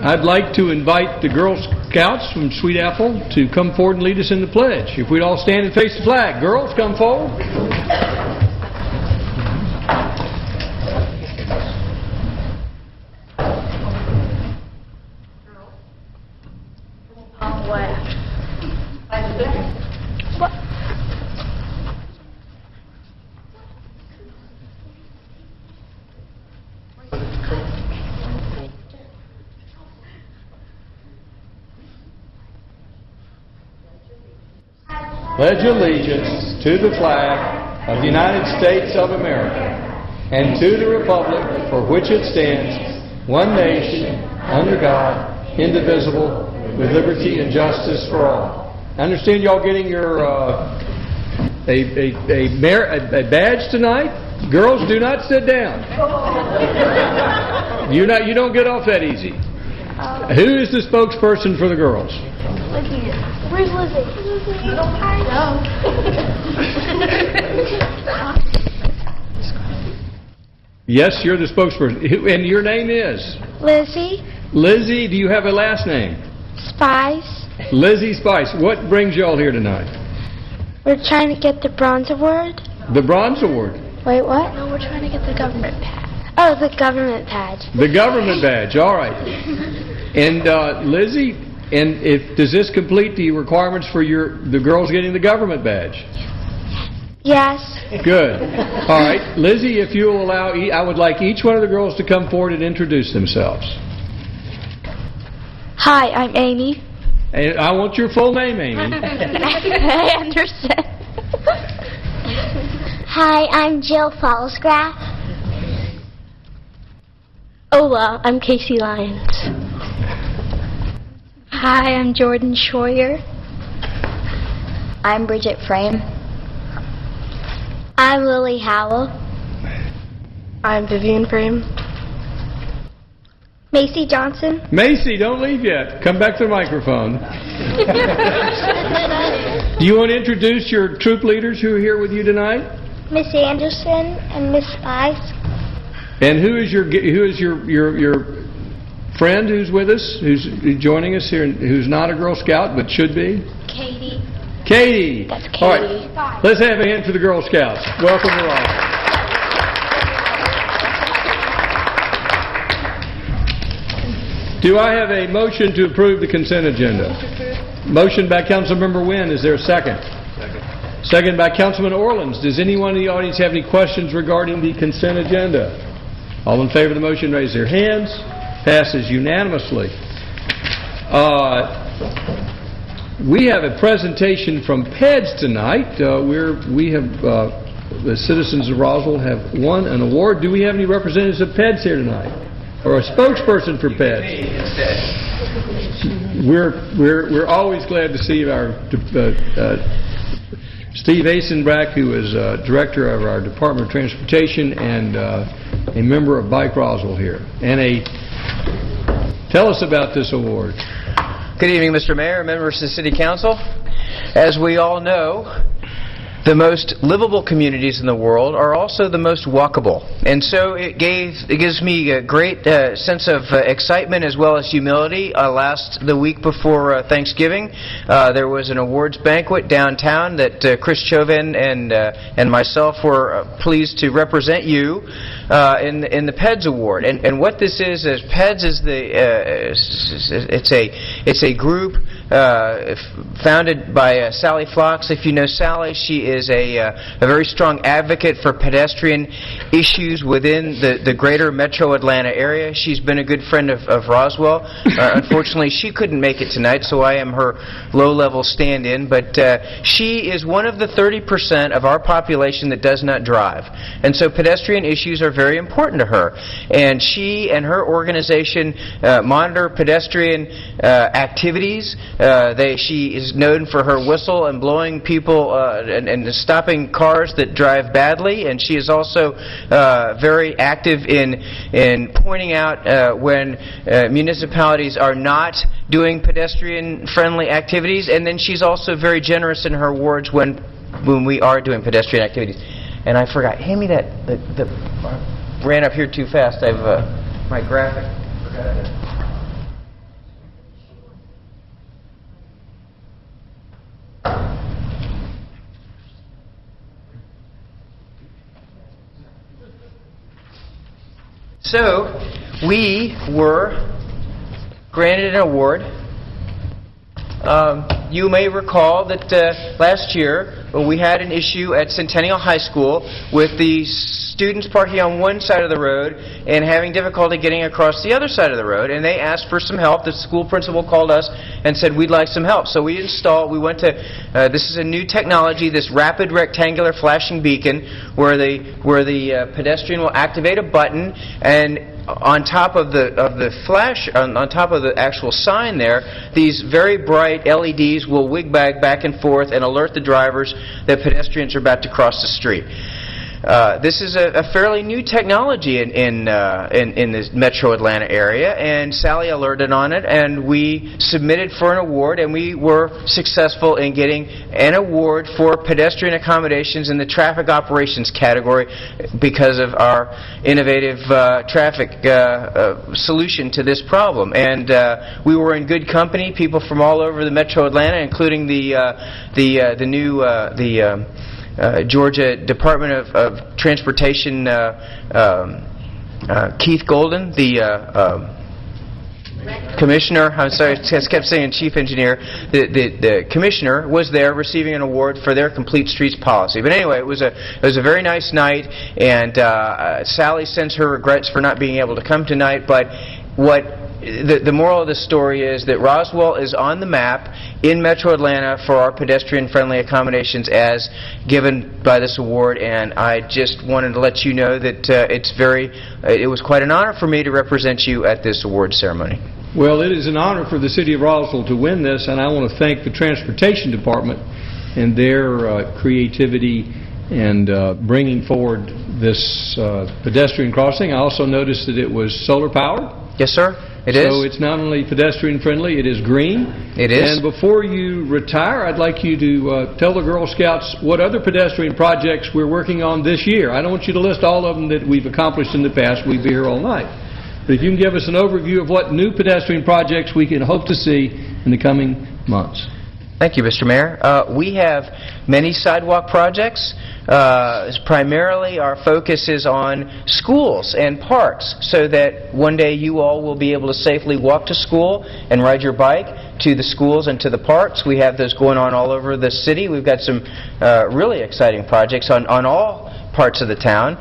I'd like to invite the Girl Scouts from Sweet Apple to come forward and lead us in the pledge. If we'd all stand and face the flag. Girls, come forward. Pledge allegiance to the flag of the United States of America and to the republic for which it stands, one nation, under God, indivisible, with liberty and justice for all. I understand y'all getting your a badge tonight. Girls, do not sit down. You don't get off that easy. Who is the spokesperson for the girls? Lizzie. Where's Lizzie? I know. Yes, you're the spokesperson. And your name is? Lizzie. Lizzie, do you have a last name? Spice. Lizzie Spice. What brings y'all here tonight? We're trying to get the Bronze Award. The Bronze Award. Wait, what? No, we're trying to get the government badge. Oh, the government badge. The government badge. All right. And Lizzie, does this complete the requirements for the girls getting the government badge? Yes. Good. All right. Lizzie, if you will allow, I would like each one of the girls to come forward and introduce themselves. Hi, I'm Amy. And I want your full name, Amy. Anderson. Hi, I'm Jill Fallsgraf. Hola, I'm Casey Lyons. Hi, I'm Jordan Schroyer. I'm Bridget Frame. I'm Lily Howell. I'm Vivian Frame. Macy Johnson. Macy, don't leave yet. Come back to the microphone. Do you want to introduce your troop leaders who are here with you tonight? Miss Anderson and Miss Spice. And who is your friend who's with us, who's joining us here, who's not a Girl Scout but should be? Katie. Katie. That's Katie. All right. Let's have a hand for the Girl Scouts. Welcome to all. Do I have a motion to approve the consent agenda? Motion by Councilmember Wynn. Is there a second? Second by Councilman Orleans. Does anyone in the audience have any questions regarding the consent agenda? All in favor of the motion, raise their hands. Passes unanimously. We have a presentation from PEDS tonight. The citizens of Roswell have won an award. Do we have any representatives of PEDS here tonight? Or a spokesperson for PEDS? We're always glad to see our Steve Asenbrack, who is director of our Department of Transportation and a member of Bike Roswell here. And tell us about this award. Good evening, Mr. Mayor, members of the City Council. As we all know, the most livable communities in the world are also the most walkable. And so it gives me a great sense of excitement as well as humility. The week before Thanksgiving, there was an awards banquet downtown that Chris Chauvin and myself were pleased to represent you in the PEDS Award. And what this is PEDS is it's a group founded by Sally Phlox. If you know Sally, she is a very strong advocate for pedestrian issues within the greater metro Atlanta area. She's been a good friend of Roswell. Unfortunately, she couldn't make it tonight, so I am her low-level stand-in. But she is one of the 30% of our population that does not drive. And so pedestrian issues are very important to her. And she and her organization monitor pedestrian activities. She is known for her whistle and blowing people and stopping cars that drive badly, and she is also very active in pointing out when municipalities are not doing pedestrian-friendly activities, and then she's also very generous in her words when we are doing pedestrian activities. And I forgot, hand me that, ran up here too fast. I've my graphic. Forgot it. So, we were granted an award. You may recall that last year we had an issue at Centennial High School with the students parking on one side of the road and having difficulty getting across the other side of the road, and they asked for some help. The school principal called us and said, we'd like some help. So we went to, this is a new technology, this rapid rectangular flashing beacon where the pedestrian will activate a button, and on top of the flash, on top of the actual sign there, these very bright LEDs will wig-bag back and forth and alert the drivers that pedestrians are about to cross the street. This is a fairly new technology in the Metro Atlanta area, and Sally alerted on it, and we submitted for an award, and we were successful in getting an award for pedestrian accommodations in the traffic operations category because of our innovative traffic solution to this problem. And we were in good company, people from all over the Metro Atlanta, including the new Georgia Department of Transportation, Keith Golden, the commissioner. I'm sorry, I kept saying chief engineer. The commissioner was there receiving an award for their complete streets policy. But anyway, it was a very nice night, and Sally sends her regrets for not being able to come tonight. But the moral of the story is that Roswell is on the map in Metro Atlanta for our pedestrian-friendly accommodations as given by this award, and I just wanted to let you know that it was quite an honor for me to represent you at this award ceremony. Well, it is an honor for the City of Roswell to win this, and I want to thank the Transportation Department and their creativity and bringing forward this pedestrian crossing. I also noticed that it was solar-powered. Yes, sir. It is. So it's not only pedestrian-friendly, it is green. It is. And before you retire, I'd like you to tell the Girl Scouts what other pedestrian projects we're working on this year. I don't want you to list all of them that we've accomplished in the past. We'd be here all night. But if you can give us an overview of what new pedestrian projects we can hope to see in the coming months. Thank you, Mr. Mayor. We have many sidewalk projects. Primarily, our focus is on schools and parks, so that one day you all will be able to safely walk to school and ride your bike to the schools and to the parks. We have those going on all over the city. We've got some really exciting projects on all parts of the town.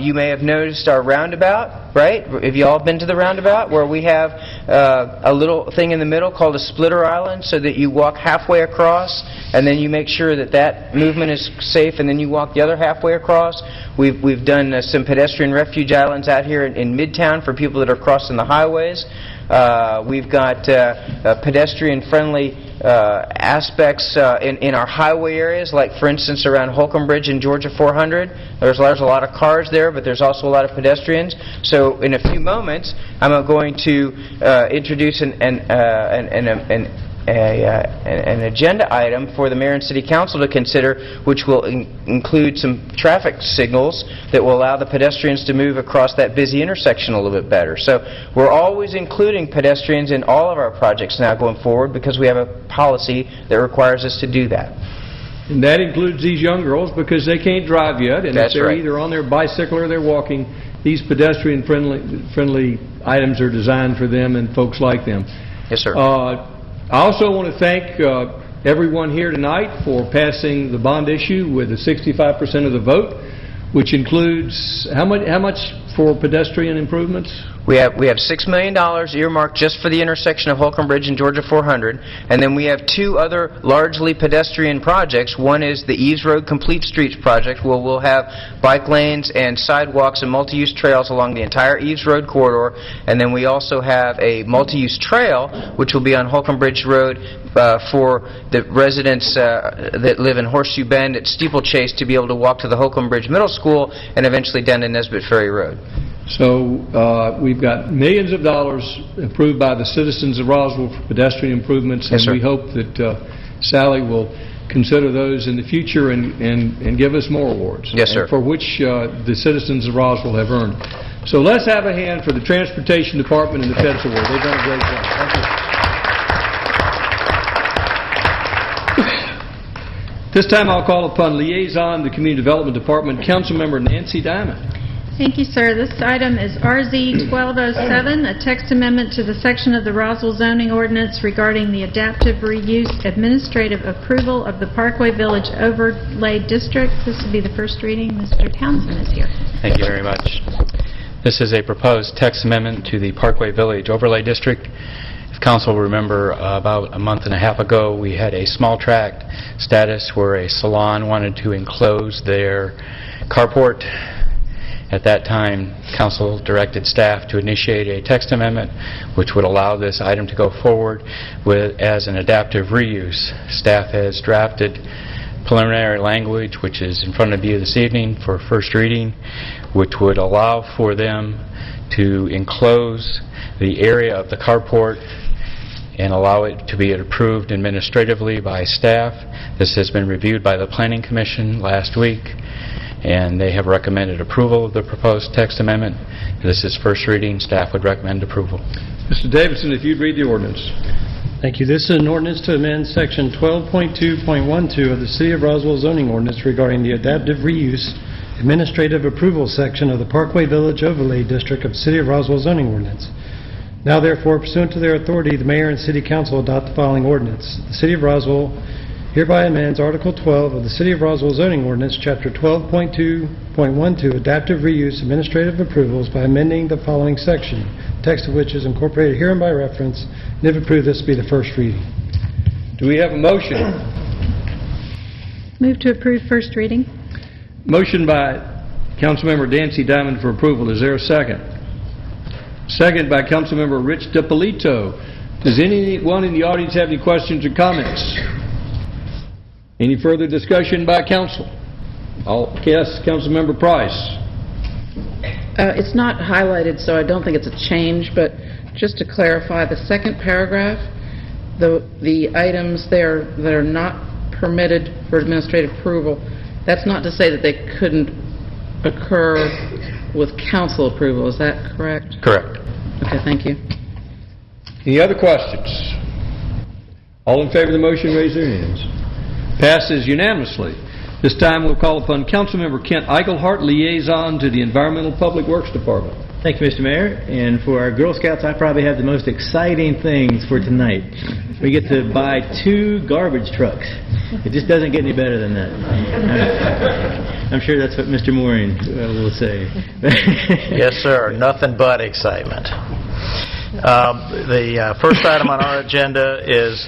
You may have noticed our roundabout, right? Have you all been to the roundabout, where we have a little thing in the middle called a splitter island, so that you walk halfway across and then you make sure that that movement is safe, and then you walk the other halfway across. We've done some pedestrian refuge islands out here in Midtown for people that are crossing the highways. We've got pedestrian-friendly aspects in our highway areas, like, for instance, around Holcomb Bridge and Georgia 400. There's a lot of cars there, but there's also a lot of pedestrians. So in a few moments, I'm going to introduce an agenda item for the Mayor and City Council to consider, which will include some traffic signals that will allow the pedestrians to move across that busy intersection a little bit better. So we're always including pedestrians in all of our projects now going forward, because we have a policy that requires us to do that. And that includes these young girls, because they can't drive yet, and That's if they're right. either on their bicycle or they're walking, these pedestrian-friendly items are designed for them and folks like them. Yes, sir. I also want to thank everyone here tonight for passing the bond issue with a 65% of the vote, which includes how much for pedestrian improvements? We have $6 million earmarked just for the intersection of Holcomb Bridge and Georgia 400, and then we have two other largely pedestrian projects. One is the Eves Road Complete Streets project, where we'll have bike lanes and sidewalks and multi-use trails along the entire Eves Road corridor, and then we also have a multi-use trail, which will be on Holcomb Bridge Road for the residents that live in Horseshoe Bend at Steeplechase to be able to walk to the Holcomb Bridge Middle School and eventually down to Nesbitt Ferry Road. So we've got millions of dollars approved by the citizens of Roswell for pedestrian improvements, Yes, sir. and we hope that Sally will consider those in the future and give us more awards. Yes, sir. For which the citizens of Roswell have earned. So let's have a hand for the Transportation Department and the Feds Award. They've done a great job. Thank you. This time I'll call upon Liaison, the Community Development Department, Councilmember Nancy Diamond. Thank you, sir. This item is RZ 1207, a text amendment to the section of the Roswell zoning ordinance regarding the adaptive reuse administrative approval of the Parkway Village Overlay District. This will be the first reading. Mr. Townsend is here. Thank you very much. This is a proposed text amendment to the Parkway Village Overlay District. If Council will remember, about a month and a half ago, we had a small tract status where a salon wanted to enclose their carport. At that time, Council directed staff to initiate a text amendment which would allow this item to go forward as an adaptive reuse. Staff has drafted preliminary language, which is in front of you this evening for first reading, which would allow for them to enclose the area of the carport and allow it to be approved administratively by staff. This has been reviewed by the Planning Commission last week, and they have recommended approval of the proposed text amendment. This is first reading. Staff would recommend approval. Mr. Davidson, if you'd read the ordinance. Thank you. This is an ordinance to amend Section 12.2.12 of the City of Roswell zoning ordinance regarding the adaptive reuse administrative approval section of the Parkway Village Overlay District of City of Roswell zoning ordinance. Now therefore, pursuant to their authority, the mayor and city council adopt the following ordinance. The City of Roswell hereby amends Article 12 of the City of Roswell zoning ordinance, Chapter 12.2.12, adaptive reuse administrative approvals by amending the following section, text of which is incorporated herein by reference, and if approved, this will be the first reading. Do we have a motion? Move to approve first reading. Motion by Councilmember Nancy Diamond for approval. Is there a second? Second by Councilmember Rich DiPolito. Does anyone in the audience have any questions or comments? Any further discussion by council? I'll ask Councilmember Price. It's not highlighted, so I don't think it's a change, but just to clarify, the second paragraph, the items there that are not permitted for administrative approval, that's not to say that they couldn't occur with council approval. Is that correct? Correct. Okay, thank you. Any other questions? All in favor of the motion, raise their hands. Passes unanimously. This time we'll call upon Councilmember Kent Eichelhart, Liaison to the Environmental Public Works Department. Thank you, Mr. Mayor. And for our Girl Scouts, I probably have the most exciting things for tonight. We get to buy 2 garbage trucks. It just doesn't get any better than that. I'm sure that's what Mr. Mooring will say. Yes, sir. Nothing but excitement. The first item on our agenda is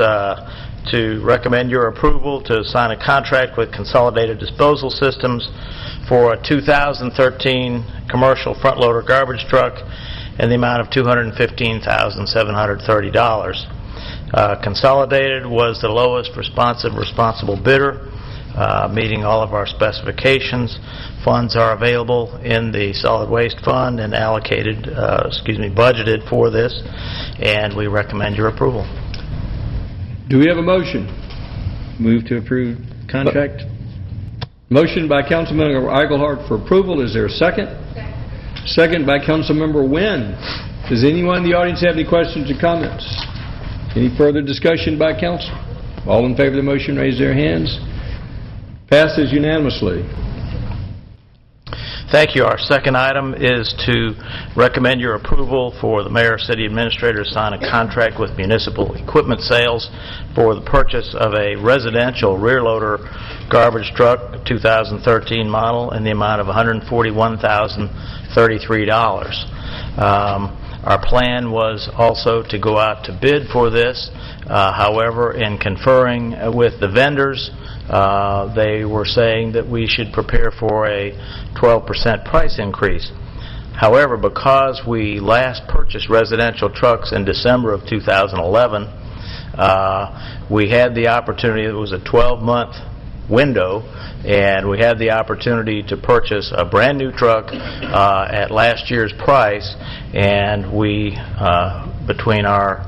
to recommend your approval to sign a contract with Consolidated Disposal Systems for a 2013 commercial front-loader garbage truck in the amount of $215,730. Consolidated was the lowest responsible bidder, meeting all of our specifications. Funds are available in the Solid Waste Fund and budgeted for this, and we recommend your approval. Do we have a motion? Move to approve contract. Motion by Councilmember Eichelhart for approval. Is there a second? Second by Councilmember Wynn. Does anyone in the audience have any questions or comments? Any further discussion by council? All in favor of the motion, raise their hands. Passes unanimously. Thank you. Our second item is to recommend your approval for the Mayor City Administrator to sign a contract with Municipal Equipment Sales for the purchase of a residential rear loader garbage truck, 2013 model, in the amount of $141,033. Our plan was also to go out to bid for this. However, in conferring with the vendors, they were saying that we should prepare for a 12% price increase. However, because we last purchased residential trucks in December of 2011, we had the opportunity, it was a 12-month window, and we had the opportunity to purchase a brand new truck at last year's price, and we, between our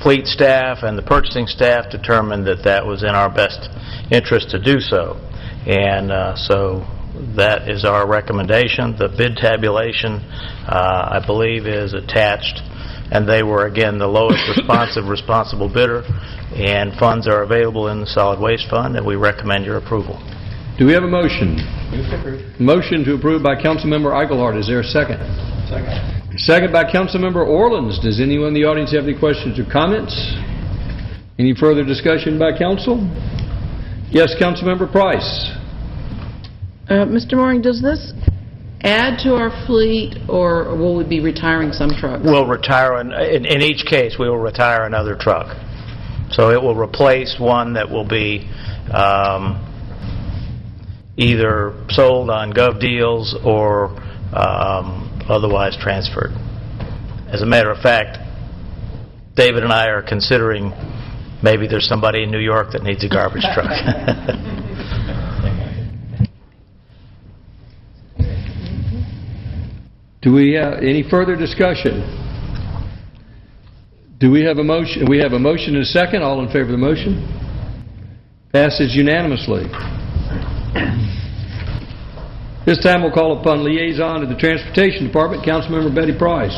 fleet staff and the purchasing staff, determined that that was in our best interest to do so. And so that is our recommendation. The bid tabulation, I believe, is attached, and they were, again, the lowest responsible bidder, and funds are available in the Solid Waste Fund, and we recommend your approval. Do we have a motion? Motion to approve by Councilmember Eichelhardt. Is there a second? Second. Second by Councilmember Orlins. Does anyone in the audience have any questions or comments? Any further discussion by council? Yes, Councilmember Price. Mr. Mooring, does this add to our fleet, or will we be retiring some trucks? We'll retire, in each case, we will retire another truck. So it will replace one that will be either sold on gov deals or otherwise transferred. As a matter of fact, David and I are considering maybe there's somebody in New York that needs a garbage truck. Do we have any further discussion? Do we have a motion? We have a motion and a second. All in favor of the motion? Passes unanimously. This time we'll call upon liaison to the Transportation Department, Councilmember Betty Price.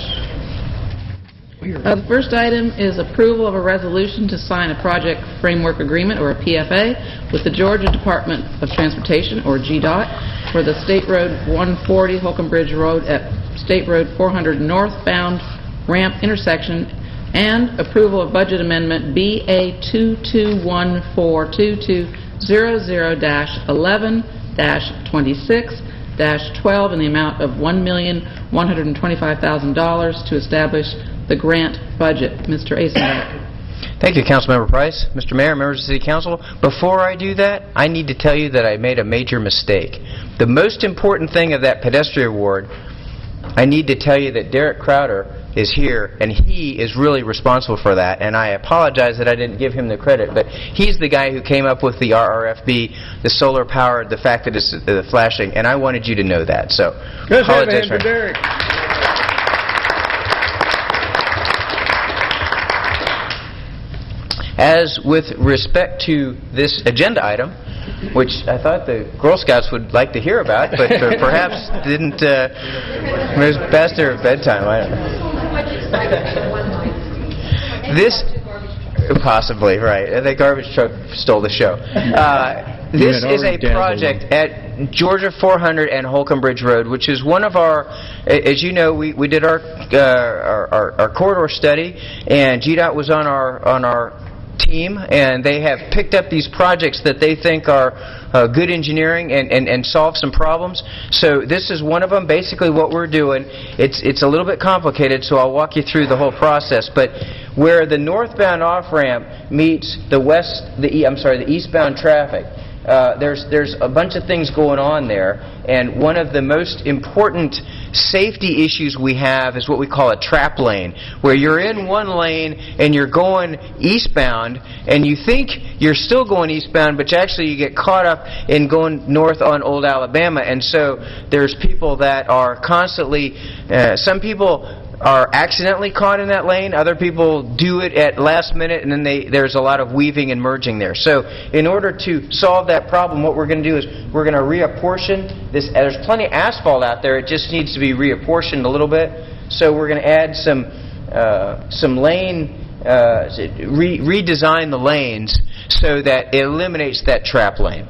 The first item is approval of a resolution to sign a project framework agreement, or a PFA, with the Georgia Department of Transportation, or GDOT, for the State Road 140 Holcomb Bridge Road at State Road 400 northbound ramp intersection, and approval of budget amendment BA 221422-00-11-26-12 in the amount of $1,125,000 to establish the grant budget. Mr. Eisenberg. Thank you, Councilmember Price. Mr. Mayor, members of the City Council, before I do that, I need to tell you that I made a major mistake. The most important thing of that pedestrian award, I need to tell you that Derek Crowder is here, and he is really responsible for that, and I apologize that I didn't give him the credit, but he's the guy who came up with the RRFB, the solar power, the fact that it's the flashing, and I wanted you to know that. So, Good hand for Derek. As with respect to this agenda item, which I thought the Girl Scouts would like to hear about, but perhaps didn't, it was past their bedtime, I don't know. This, possibly, right. The garbage truck stole the show. This is a project at Georgia 400 and Holcomb Bridge Road, which is one of our, as you know, we did our corridor study, and GDOT was on our team, and they have picked up these projects that they think are good engineering and solve some problems. So this is one of them. Basically what we're doing, it's a little bit complicated, so I'll walk you through the whole process, but where the northbound off-ramp meets the eastbound traffic, there's a bunch of things going on there, and one of the most important safety issues we have is what we call a trap lane, where you're in one lane and you're going eastbound, and you think you're still going eastbound, but actually you get caught up in going north on Old Alabama, and so there's people that are constantly, some people are accidentally caught in that lane. Other people do it at last minute, and then there's a lot of weaving and merging there. So in order to solve that problem, what we're going to do is we're going to reapportion this. There's plenty of asphalt out there. It just needs to be reapportioned a little bit. So we're going to add some lane, redesign the lanes so that it eliminates that trap lane.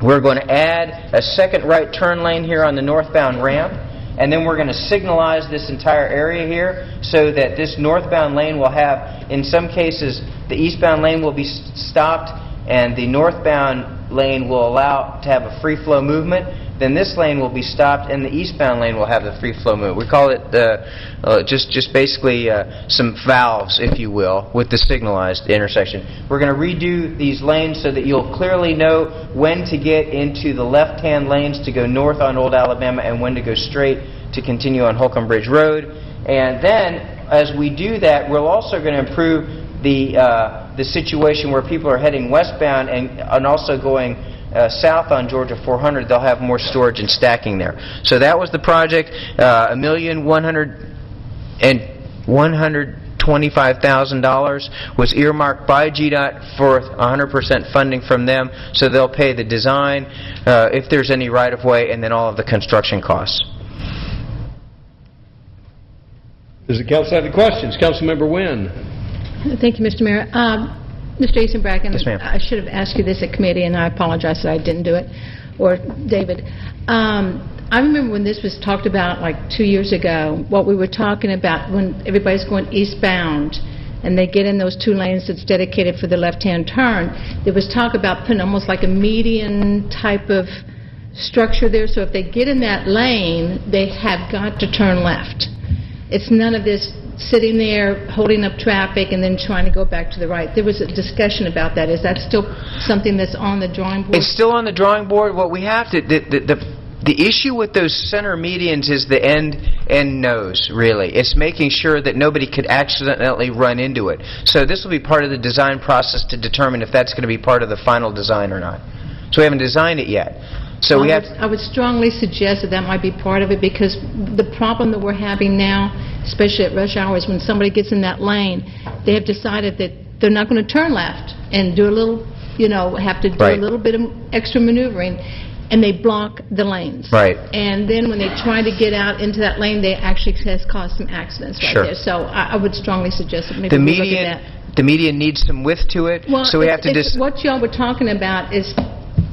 We're going to add a second right turn lane here on the northbound ramp. And then we're going to signalize this entire area here so that this northbound lane will have, in some cases, the eastbound lane will be stopped and the northbound lane will allow to have a free flow movement. then this lane will be stopped and the eastbound lane will have the free flow movement. We call it just basically some valves, if you will, with the signalized intersection. We're going to redo these lanes so that you'll clearly know when to get into the left-hand lanes to go north on Old Alabama and when to go straight to continue on Holcomb Bridge Road. And then, as we do that, we're also going to improve the situation where people are heading westbound and also going south on Georgia 400. They'll have more storage and stacking there. So that was the project. $1,125,000 was earmarked by GDOT for 100% funding from them. So they'll pay the design, if there's any right-of-way, and then all of the construction costs. Does the council have any questions? Councilmember Wynn. Thank you, Mr. Mayor. Mr. Eason-Bracken, Yes, ma'am. I should have asked you this at committee, and I apologize that I didn't do it. Or David. I remember when this was talked about like 2 years ago, what we were talking about when everybody's going eastbound and they get in those 2 lanes that's dedicated for the left-hand turn, there was talk about putting almost like a median type of structure there, so if they get in that lane, they have got to turn left. It's none of this sitting there holding up traffic and then trying to go back to the right. There was a discussion about that. Is that still something that's on the drawing board? It's still on the drawing board. What we have to, the issue with those center medians is the end nose, really. It's making sure that nobody could accidentally run into it. So this will be part of the design process to determine if that's going to be part of the final design or not. So we haven't designed it yet. So we have. I would strongly suggest that that might be part of it, because the problem that we're having now, especially at rush hours, when somebody gets in that lane, they have decided that they're not going to turn left and do a little, have to do Right. a little bit of extra maneuvering, and they block the lanes. Right. And then when they try to get out into that lane, they actually has caused some accidents right Sure. there. So I would strongly suggest that maybe The we look at that. median, the median needs some width to it. Well, so we have to just. what y'all were talking about is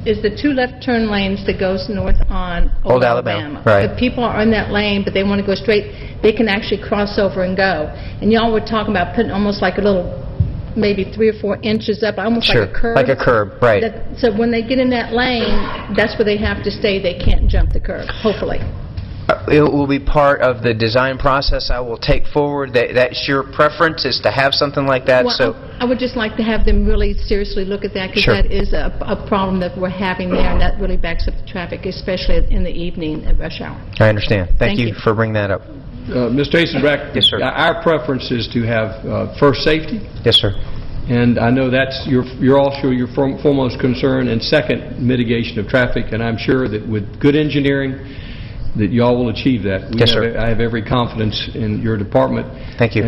the 2 left turn lanes that goes north on Old Alabama. right. If people are in that lane, but they want to go straight, they can actually cross over and go. And y'all were talking about putting almost like a little, maybe 3 or 4 inches up, almost Sure, like a curb. like a curb, right. So when they get in that lane, that's where they have to stay. They can't jump the curb, hopefully. It will be part of the design process I will take forward. That's your preference, is to have something like that. Well, So I would just like to have them really seriously look at that, because Sure. that is a problem that we're having there, and that really backs up the traffic, especially in the evening at rush hour. I understand. Thank Thank you you. for bringing that up. Mr. Eason-Bracken. Yes, sir. Our preference is to have first safety, Yes, sir. and I know that's you're also your foremost concern, and second, mitigation of traffic, and I'm sure that with good engineering, that y'all will achieve that. Yes, sir. I have every confidence in your department. Thank you.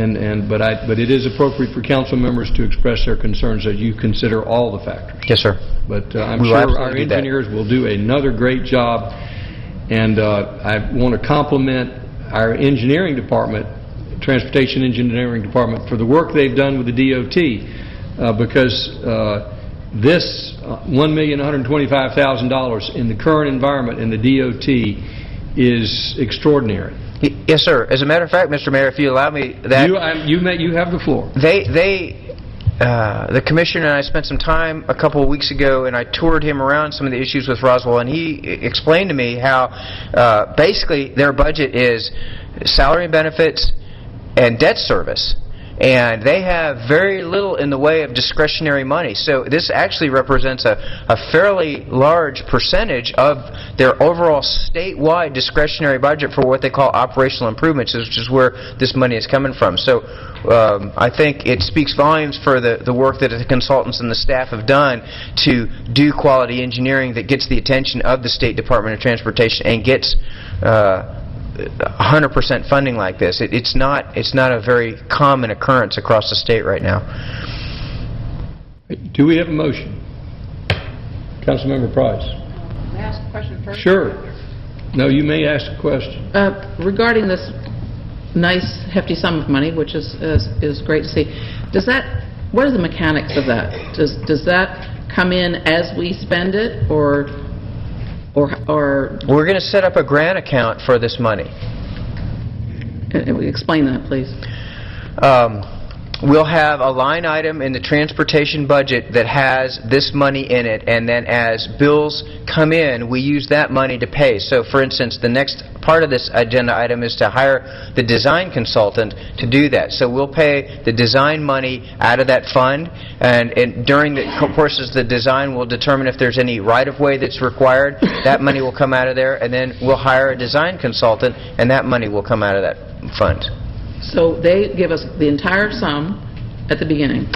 But it is appropriate for council members to express their concerns as you consider all the factors. Yes, sir. But I'm We will sure our absolutely do that. engineers will do another great job, and I want to compliment our engineering department, Transportation Engineering Department, for the work they've done with the DOT, because this $1,125,000 in the current environment in the DOT is extraordinary. Yes, sir. As a matter of fact, Mr. Mayor, if you allow me, that You have the floor. the commissioner and I spent some time a couple of weeks ago, and I toured him around some of the issues with Roswell, and he explained to me how basically their budget is salary and benefits and debt service. And they have very little in the way of discretionary money. So this actually represents a fairly large percentage of their overall statewide discretionary budget for what they call operational improvements, which is where this money is coming from. So I think it speaks volumes for the work that the consultants and the staff have done to do quality engineering that gets the attention of the State Department of Transportation and gets 100% funding like this. It's not a very common occurrence across the state right now. Do we have a motion? Councilmember Price. May I ask a question first? Sure. No, you may ask a question. Regarding this nice hefty sum of money, which is great to see, what are the mechanics of that? Does that come in as we spend it, or We're going to set up a grant account for this money. explain that, please? we'll have a line item in the transportation budget that has this money in it, and then as bills come in, we use that money to pay. So, for instance, the next part of this agenda item is to hire the design consultant to do that. So we'll pay the design money out of that fund, and during the course of the design, we'll determine if there's any right-of-way that's required. That money will come out of there, and then we'll hire a design consultant, and that money will come out of that fund. So they give us the entire sum at the beginning.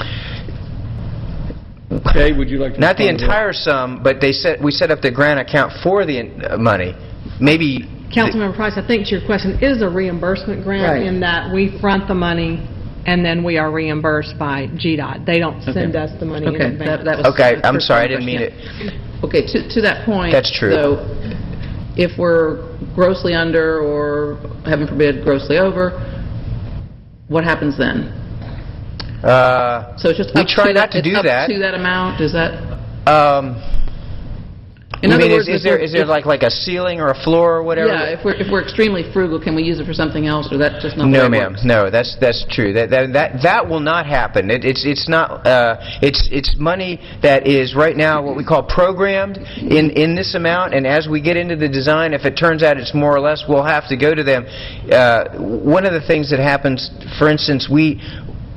Okay, would you like to... Not the respond to that? entire sum, but we set up the grant account for the money. Maybe... Councilmember Price, I think your question is a reimbursement grant Right. in that we front the money and then we are reimbursed by GDOT. They don't send us the money in Okay, advance. that was... Okay, the I'm first sorry, I part of didn't the mean it. question. Okay, to that point... That's true. So, if we're grossly under or, heaven forbid, grossly over, what happens then? So it's just We up try to not to it's do up that. to that amount? Is that... You other mean, words, is if there like a ceiling or a floor or whatever? Yeah, if we're extremely frugal, can we use it for something else, or that's just not the No, way it ma'am. works? No, that's true. That will not happen. It's not. It's money that is right now what we call programmed in this amount. And as we get into the design, if it turns out it's more or less, we'll have to go to them. One of the things that happens, for instance, we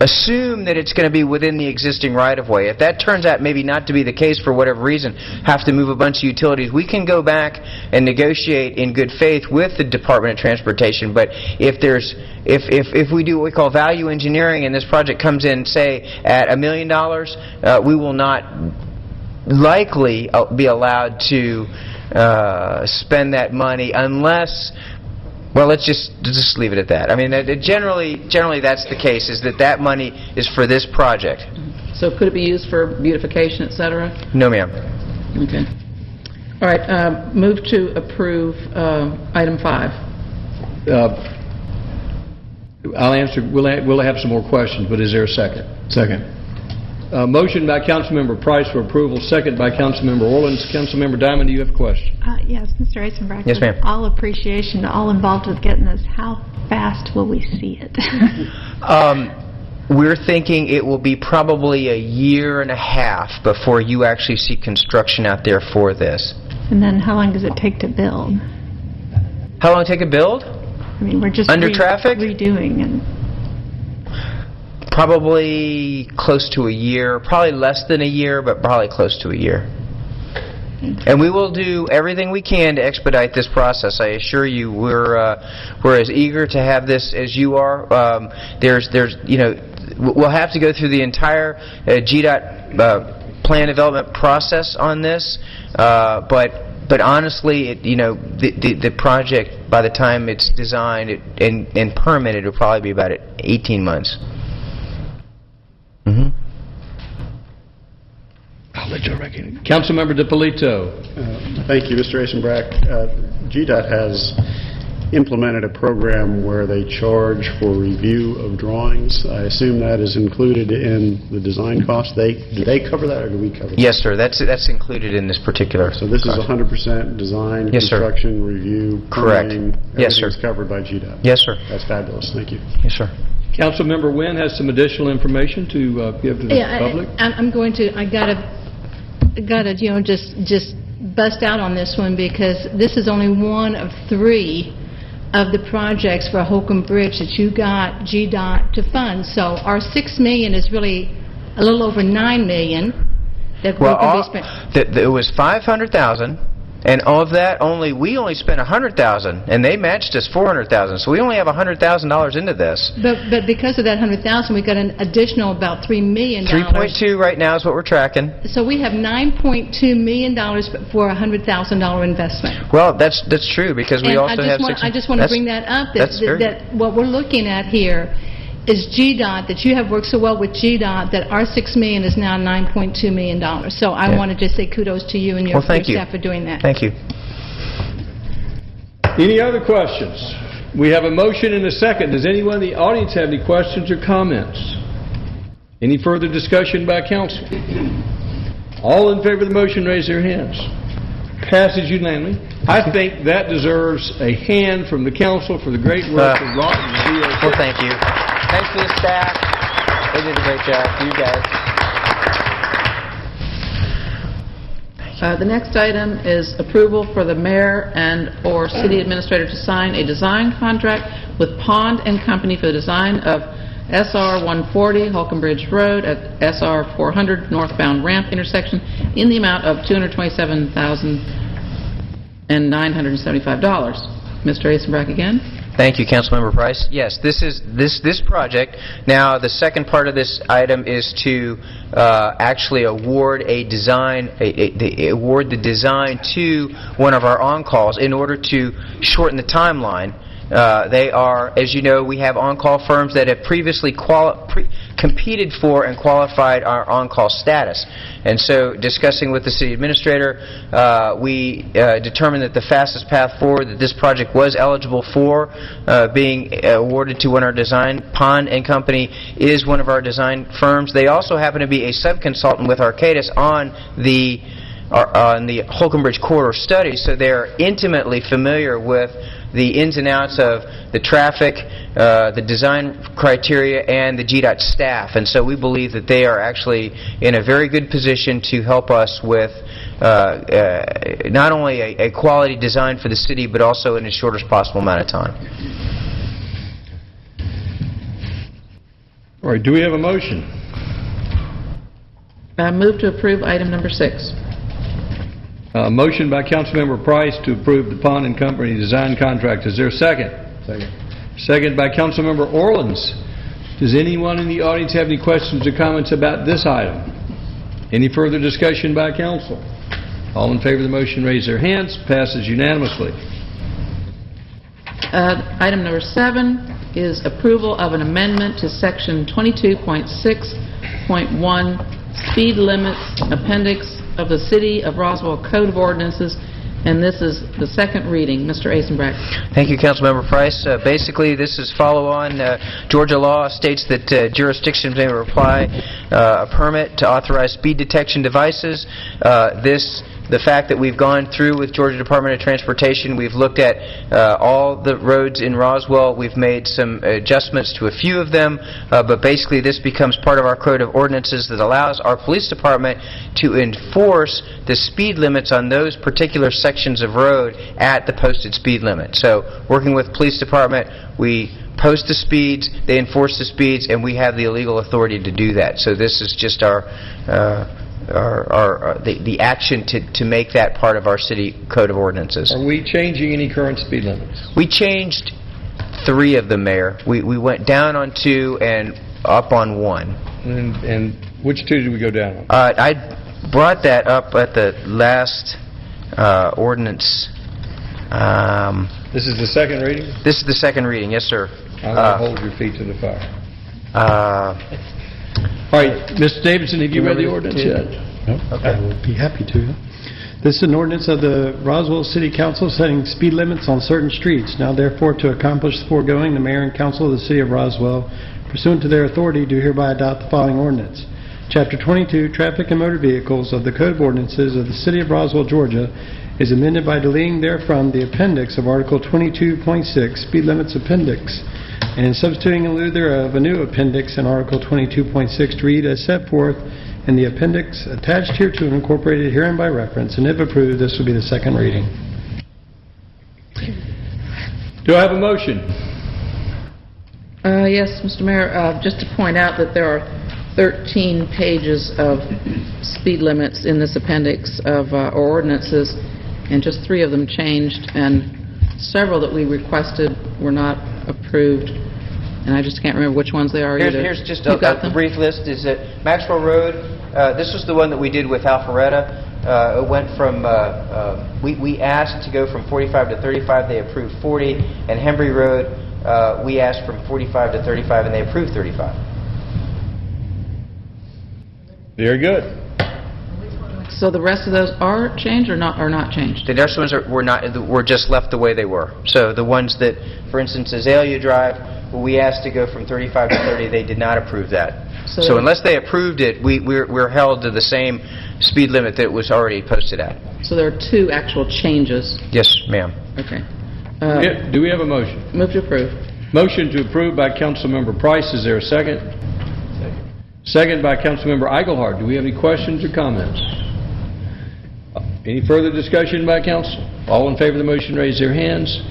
assume that it's going to be within the existing right-of-way. If that turns out maybe not to be the case for whatever reason, have to move a bunch of utilities, we can go back and negotiate in good faith with the Department of Transportation. But if we do what we call value engineering and this project comes in, say, at $1 million, we will not likely be allowed to spend that money unless... Well, let's just leave it at that. I mean, generally that's the case, is that money is for this project. So could it be used for beautification, et cetera? No, ma'am. Okay. All right, move to approve item 5. I'll answer, we'll have some more questions, but is there a second? Second. Motion by Councilmember Price for approval, second by Councilmember Orleans. Councilmember Diamond, do you have a question? Yes, Mr. Eisenbrack. Yes, ma'am. With all appreciation to all involved with getting this, how fast will we see it? We're thinking it will be probably a year and a half before you actually see construction out there for this. And then how long does it take to build? How long take to build? I mean, we're just Under traffic? redoing and... Probably close to a year. Probably less than a year, but probably close to a year. And we will do everything we can to expedite this process. I assure you, we're as eager to have this as you are. We'll have to go through the entire GDOT plan development process on this, but honestly, the project, by the time it's designed and permitted, will probably be about 18 months. Mm-hmm. I'll let you recognize. Councilmember DiPolito. Thank you, Mr. Eisenbrack. GDOT has implemented a program where they charge for review of drawings. I assume that is included in the design cost. Do they cover that, or do we cover that? Yes, sir. That's included in this particular. So this is 100% design, Yes, sir. construction, review, Correct. permitting, Yes, sir. everything's covered by GDOT. Yes, sir. That's fabulous. Thank you. Yes, sir. Councilmember Wynn has some additional information to give to the public. I'm going to, I gotta, just bust out on this one, because this is only one of 3 of the projects for Holcomb Bridge that you got GDOT to fund. So our $6 million is really a little over $9 million that we're going to be spending. It was $500,000, and of that, we only spent $100,000, and they matched us $400,000. So we only have $100,000 into this. But because of that $100,000, we got an additional about $3 million. 3.2 right now is what we're tracking. So we have $9.2 million for a $100,000 investment. Well, that's true, because we And also have I just want to bring that up, that what we're looking at here is GDOT, that you have worked so well with GDOT, that our $6 million is now $9.2 million. So I want to just say kudos to you and your staff for doing that. Thank you. Any other questions? We have a motion and a second. Does anyone in the audience have any questions or comments? Any further discussion by council? All in favor of the motion, raise their hands. Passes unanimously. I think that deserves a hand from the council for the great work of Rob and the DOT. Well, thank you. Thanks to the staff. They did a great job. You guys. The next item is approval for the mayor and/or city administrator to sign a design contract with Pond and Company for the design of SR 140 Holcomb Bridge Road at SR 400 northbound ramp intersection in the amount of $227,975. Mr. Asenbrack again. Thank you, Councilmember Price. Yes, this project. Now, the second part of this item is to actually award a design, award the design to one of our on-calls in order to shorten the timeline. They are, as you know, we have on-call firms that have previously competed for and qualified our on-call status. And so, discussing with the city administrator, we determined that the fastest path forward that this project was eligible for being awarded to one of our design, Pond and Company, is one of our design firms. They also happen to be a sub-consultant with Arcadis on the Holcomb Bridge Corridor study, so they're intimately familiar with the ins and outs of the traffic, the design criteria, and the GDOT staff. And so we believe that they are actually in a very good position to help us with not only a quality design for the city, but also in the shortest possible amount of time. All right, do we have a motion? Move to approve item number 6. Motion by Councilmember Price to approve the Pond and Company design contract. Is there a second? Second. Second by Councilmember Orleans. Does anyone in the audience have any questions or comments about this item? Any further discussion by council? All in favor of the motion, raise their hands. Passes unanimously. Item number 7 is approval of an amendment to Section 22.6.1 Speed Limits Appendix of the City of Roswell Code of Ordinances, and this is the second reading. Mr. Asenbrack. Thank you, Councilmember Price. Basically, this is follow-on. Georgia law states that jurisdictions may apply a permit to authorize speed detection devices. The fact that we've gone through with Georgia Department of Transportation, we've looked at all the roads in Roswell. We've made some adjustments to a few of them, but basically this becomes part of our code of ordinances that allows our police department to enforce the speed limits on those particular sections of road at the posted speed limit. So, working with police department, we post the speeds, they enforce the speeds, and we have the legal authority to do that. So this is just the action to make that part of our city code of ordinances. Are we changing any current speed limits? We changed 3 of them, Mayor. We went down on 2 and up on 1. And which 2 did we go down on? I brought that up at the last ordinance. This is the second reading? This is the second reading, yes, sir. I'm going to hold your feet to the fire. All right, Mr. Davidson, have you read the ordinance yet? No? Okay. I will be happy to. This is an ordinance of the Roswell City Council setting speed limits on certain streets. Now therefore, to accomplish the foregoing, the mayor and council of the city of Roswell, pursuant to their authority, do hereby adopt the following ordinance. Chapter 22, Traffic and Motor Vehicles of the Code of Ordinances of the city of Roswell, Georgia, is amended by deleting therefrom the appendix of Article 22.6, Speed Limits Appendix, and substituting in lieu thereof a new appendix in Article 22.6 to read as set forth in the appendix attached hereto and incorporated herein by reference, and if approved, this will be the second reading. Do I have a motion? Yes, Mr. Mayor, just to point out that there are 13 pages of speed limits in this appendix of ordinances, and just 3 of them changed, and several that we requested were not approved, and I just can't remember which ones they are either. Here's just a brief list. Is that Maxwell Road? This was the one that we did with Alpharetta. It went from, we asked to go from 45 to 35, they approved 40, and Hembry Road, we asked from 45 to 35, and they approved 35. Very good. So the rest of those are changed or not changed? The rest ones were just left the way they were. So the ones that, for instance, Azalea Drive, we asked to go from 35 to 30, they did not approve that. So unless they approved it, we're held to the same speed limit that it was already posted at. So there are 2 actual changes? Yes, ma'am. Okay. Do we have a motion? Move to approve. Motion to approve by Councilmember Price. Is there a second? Second. Second by Councilmember Eichelhardt. Do we have any questions or comments? Any further discussion by council? All in favor of the motion, raise their hands.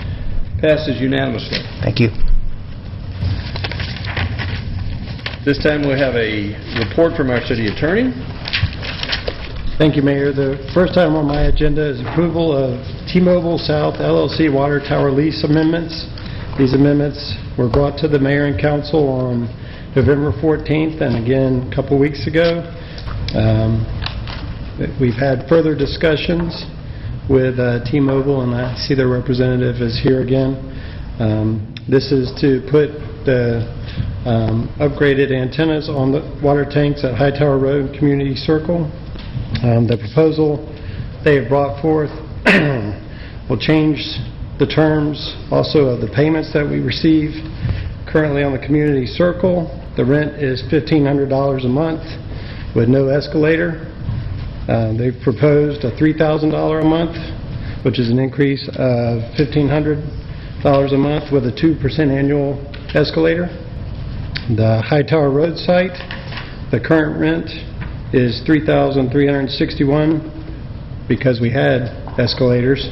Passes unanimously. Thank you. This time we'll have a report from our city attorney. Thank you, Mayor. The first item on my agenda is approval of T-Mobile South LLC Water Tower lease amendments. These amendments were brought to the mayor and council on November 14th and again a couple weeks ago. We've had further discussions with T-Mobile, and I see their representative is here again. This is to put the upgraded antennas on the water tanks at Hightower Road and Community Circle. The proposal they have brought forth will change the terms also of the payments that we receive. Currently on the Community Circle, the rent is $1,500 a month with no escalator. They've proposed a $3,000 a month, which is an increase of $1,500 a month with a 2% annual escalator. The Hightower Road site, the current rent is $3,361 because we had escalators.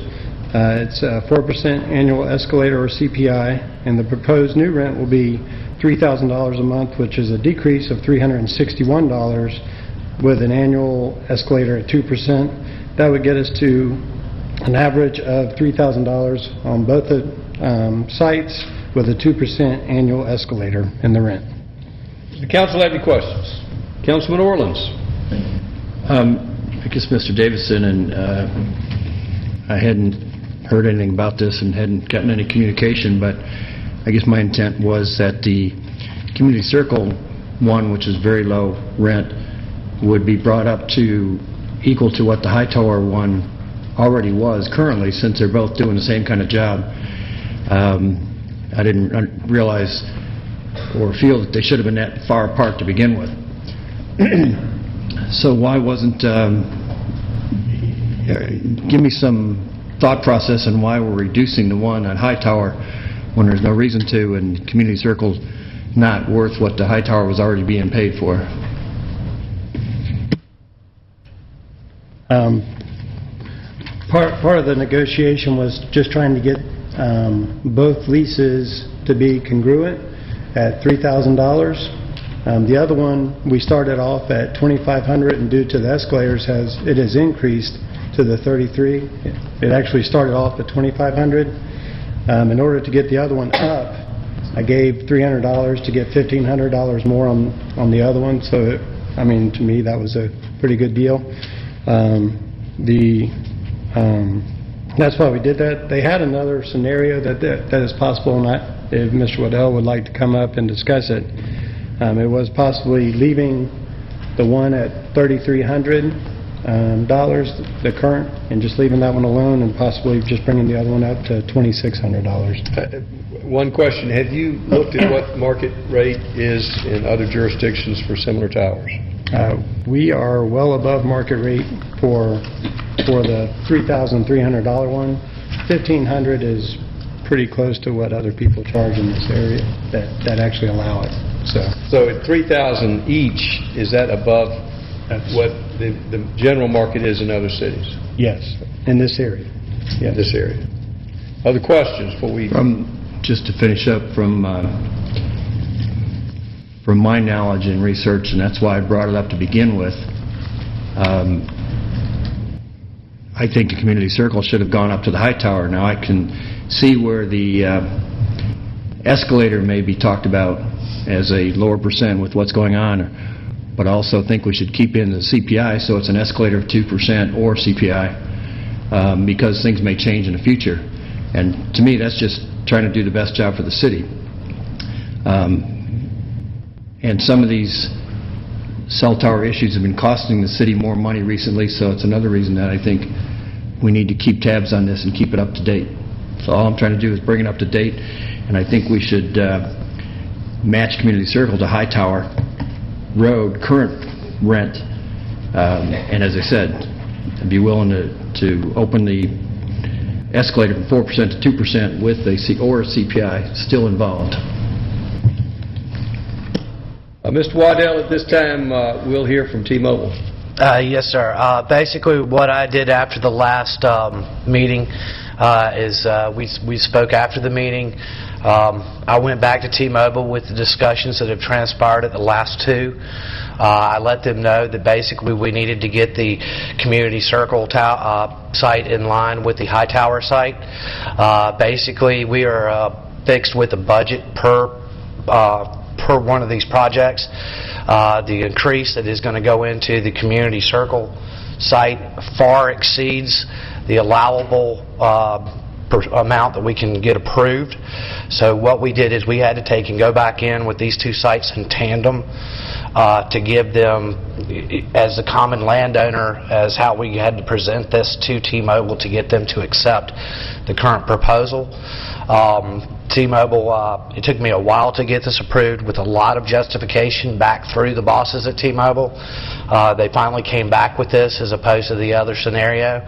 It's a 4% annual escalator or CPI, and the proposed new rent will be $3,000 a month, which is a decrease of $361 with an annual escalator at 2%. That would get us to an average of $3,000 on both the sites with a 2% annual escalator in the rent. Does the council have any questions? Councilman Orleans. I guess Mr. Davison, and I hadn't heard anything about this and hadn't gotten any communication, but I guess my intent was that the Community Circle one, which is very low rent, would be brought up to equal to what the Hightower one already was currently, since they're both doing the same kind of job. I didn't realize or feel that they should have been that far apart to begin with. So why wasn't, give me some thought process on why we're reducing the one on Hightower when there's no reason to, and Community Circle's not worth what the Hightower was already being paid for. Part of the negotiation was just trying to get both leases to be congruent at $3,000. The other one, we started off at $2,500, and due to the escalators, it has increased to the $3,300. It actually started off at $2,500. In order to get the other one up, I gave $300 to get $1,500 more on the other one. So, I mean, to me, that was a pretty good deal. That's why we did that. They had another scenario that is possible, and if Mr. Waddell would like to come up and discuss it, it was possibly leaving the one at $3,300, the current, and just leaving that one alone, and possibly just bringing the other one up to $2,600. One question. Have you looked at what market rate is in other jurisdictions for similar towers? We are well above market rate for the $3,300 one. $1,500 is pretty close to what other people charge in this area that actually allow it. So at $3,000 each, is that above what the general market is in other cities? Yes, in this area. Yes. This area. Other questions before we... Just to finish up from my knowledge and research, and that's why I brought it up to begin with, I think the Community Circle should have gone up to the Hightower. Now I can see where the escalator may be talked about as a lower percent with what's going on, but I also think we should keep in the CPI, so it's an escalator of 2% or CPI, because things may change in the future. And to me, that's just trying to do the best job for the city. And some of these cell tower issues have been costing the city more money recently, so it's another reason that I think we need to keep tabs on this and keep it up to date. So all I'm trying to do is bring it up to date, and I think we should match Community Circle to Hightower Road current rent. And as I said, I'd be willing to open the escalator from 4% to 2% with a CPI still involved. Mr. Waddell, at this time, we'll hear from T-Mobile. Yes, sir. Basically, what I did after the last meeting is we spoke after the meeting. I went back to T-Mobile with the discussions that have transpired at the last two. I let them know that basically we needed to get the Community Circle site in line with the Hightower site. Basically, we are fixed with a budget per one of these projects. The increase that is going to go into the Community Circle site far exceeds the allowable amount that we can get approved. So what we did is we had to take and go back in with these two sites in tandem to give them, as a common landowner, as how we had to present this to T-Mobile to get them to accept the current proposal. T-Mobile, it took me a while to get this approved with a lot of justification back through the bosses at T-Mobile. They finally came back with this as opposed to the other scenario.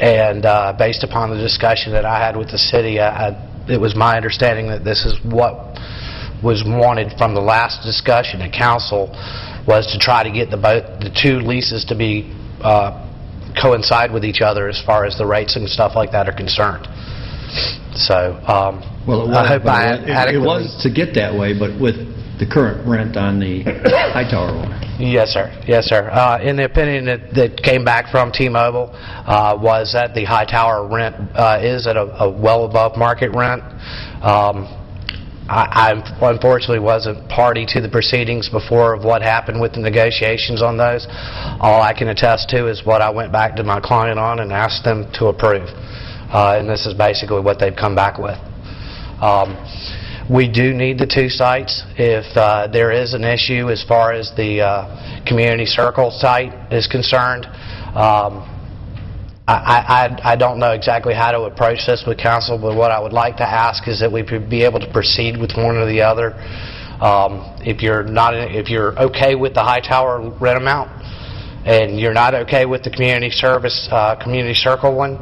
And based upon the discussion that I had with the city, it was my understanding that this is what was wanted from the last discussion at council, was to try to get the two leases to be coincide with each other as far as the rates and stuff like that are concerned. So I hope I adequately... It was to get that way, but with the current rent on the Hightower one. Yes, sir. Yes, sir. In the opinion that came back from T-Mobile was that the Hightower rent is at a well above market rent. I unfortunately wasn't party to the proceedings before of what happened with the negotiations on those. All I can attest to is what I went back to my client on and asked them to approve. And this is basically what they've come back with. We do need the two sites. If there is an issue as far as the Community Circle site is concerned, I don't know exactly how to approach this with council, but what I would like to ask is that we be able to proceed with one or the other. If you're okay with the Hightower rent amount and you're not okay with the Community Circle one,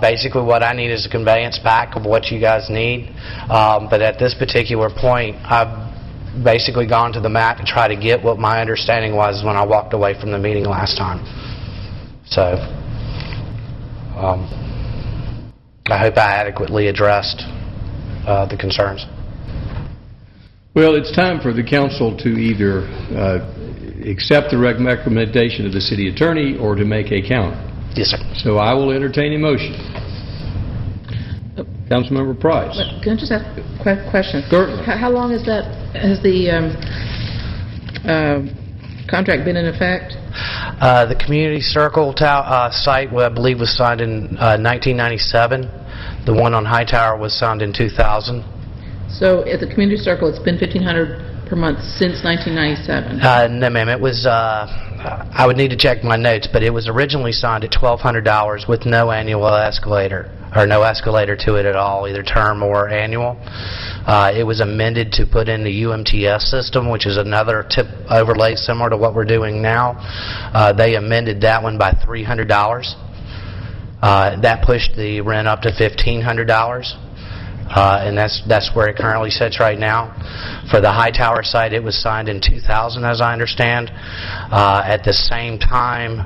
basically what I need is a conveyance back of what you guys need. But at this particular point, I've basically gone to the mat to try to get what my understanding was when I walked away from the meeting last time. So I hope I adequately addressed the concerns. Well, it's time for the council to either accept the recommendation of the city attorney or to make a counter. Yes, sir. So I will entertain a motion. Councilmember Price. Can I just ask a question? Certainly. How long has the contract been in effect? The Community Circle site, I believe, was signed in 1997. The one on Hightower was signed in 2000. So at the Community Circle, it's been $1,500 per month since 1997? No, ma'am. It was, I would need to check my notes, but it was originally signed at $1,200 with no annual escalator, or no escalator to it at all, either term or annual. It was amended to put in the UMTS system, which is another tip overlay similar to what we're doing now. They amended that one by $300. That pushed the rent up to $1,500. And that's where it currently sits right now. For the Hightower site, it was signed in 2000, as I understand. At the same time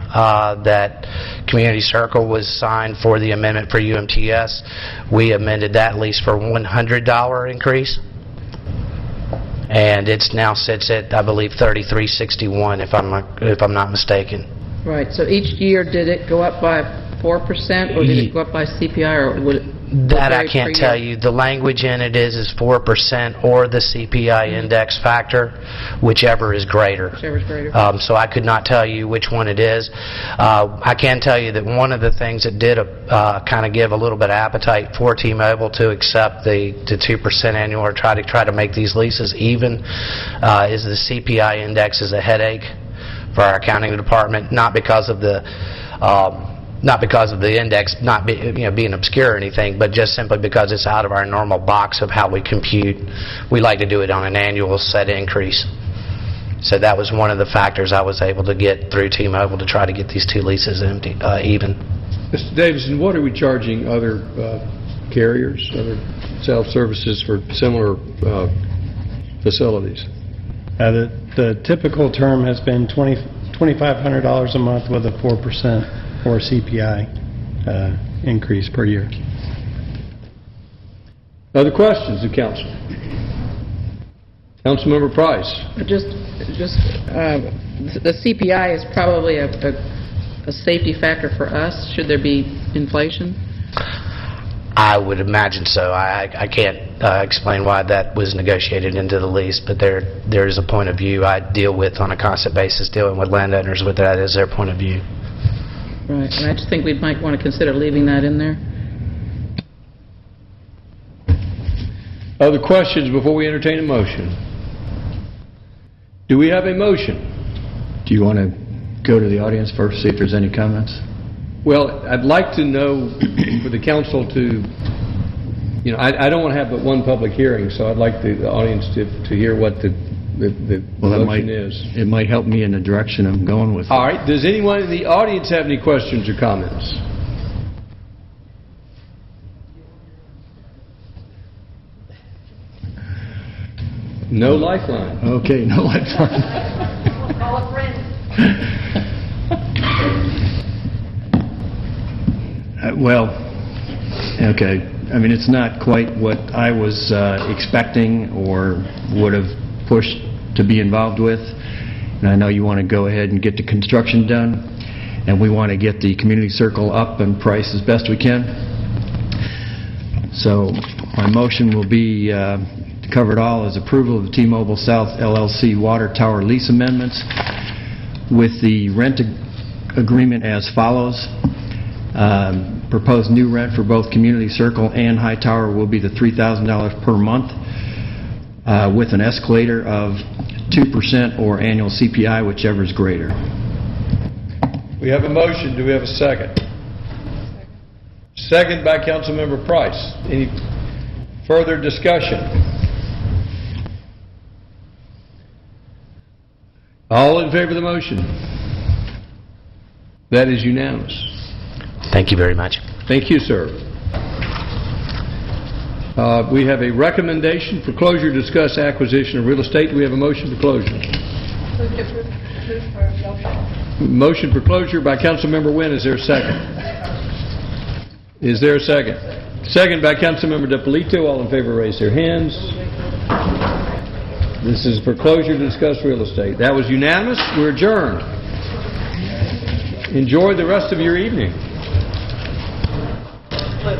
that Community Circle was signed for the amendment for UMTS, we amended that lease for $100 increase. And it now sits at, I believe, $33.61, if I'm not mistaken. Right. So each year, did it go up by 4%, or did it go up by CPI, or would it? That I can't tell you. The language in it is 4% or the CPI index factor, whichever is greater. Whichever is greater. So I could not tell you which one it is. I can tell you that one of the things that did kind of give a little bit of appetite for T-Mobile to accept the 2% annual or try to make these leases even is the CPI index is a headache for our accounting department, not because of the index not being obscure or anything, but just simply because it's out of our normal box of how we compute. We like to do it on an annual set increase. So that was one of the factors I was able to get through T-Mobile to try to get these two leases even. Mr. Davidson, what are we charging other carriers, other self-services for similar facilities? The typical term has been $2,500 a month with a 4% or CPI increase per year. Other questions of council? Councilmember Price. Just the CPI is probably a safety factor for us. Should there be inflation? I would imagine so. I can't explain why that was negotiated into the lease, but there is a point of view I deal with on a constant basis, dealing with landowners with that is their point of view. Right, and I just think we might want to consider leaving that in there. Other questions before we entertain a motion? Do we have a motion? Do you want to go to the audience first, see if there's any comments? Well, I'd like to know for the council to, I don't want to have but one public hearing, so I'd like the audience to hear what the motion is. It might help me in the direction I'm going with. All right. Does anyone in the audience have any questions or comments? No lifeline. Okay, no lifeline. Call a friend. Well, okay. I mean, it's not quite what I was expecting or would have pushed to be involved with. And I know you want to go ahead and get the construction done, and we want to get the community circle up and priced as best we can. So my motion will be covered all as approval of the T-Mobile South LLC water tower lease amendments with the rent agreement as follows. Proposed new rent for both Community Circle and High Tower will be the $3,000 per month with an escalator of 2% or annual CPI, whichever is greater. We have a motion. Do we have a second? Second by Councilmember Price. Any further discussion? All in favor of the motion? That is unanimous. Thank you very much. Thank you, sir. We have a recommendation for closure to discuss acquisition of real estate. Do we have a motion for closure? Motion for closure by Councilmember Wynn. Is there a second? Is there a second? Second by Councilmember DePolito. All in favor raise their hands. This is for closure to discuss real estate. That was unanimous. We're adjourned. Enjoy the rest of your evening. But